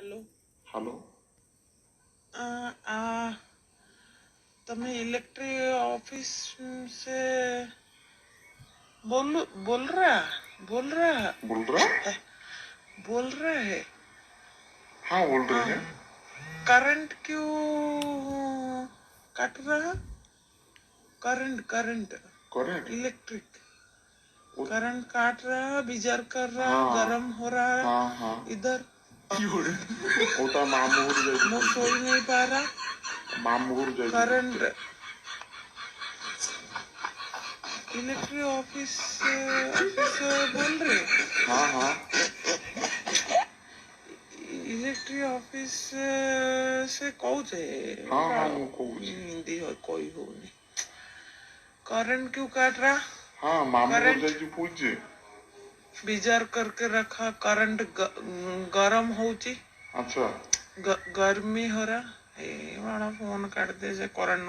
Hello. Hello. आ, आ, तुम्हें electric office से बोल बोल रहा बोल रहा बोल रहा है बोल रहा है। हाँ बोल रहे हैं। करंट क्यों कट रहा? Current current correct. Electric current काट रहा, बिजर कर रहा, हाँ गरम हो रहा हाँ हाँ इधर। होता मामूर मैं जैसे सोई नहीं पा रहा। मामूर जैसे करंट इलेक्ट्रिक ऑफिस ऑफिस बोल रहे। हाँ हाँ इलेक्ट्रिक ऑफिस से कौचे हाँ हाँ वो कौच हिंदी हो कोई हो नहीं। करंट क्यों काट रहा? हाँ मामूर करंट जैसे पूछे। बिजार करके रखा, करंट गरम होची, अच्छा गर्मी हो रहा। ए वाला फोन काट दे से करंट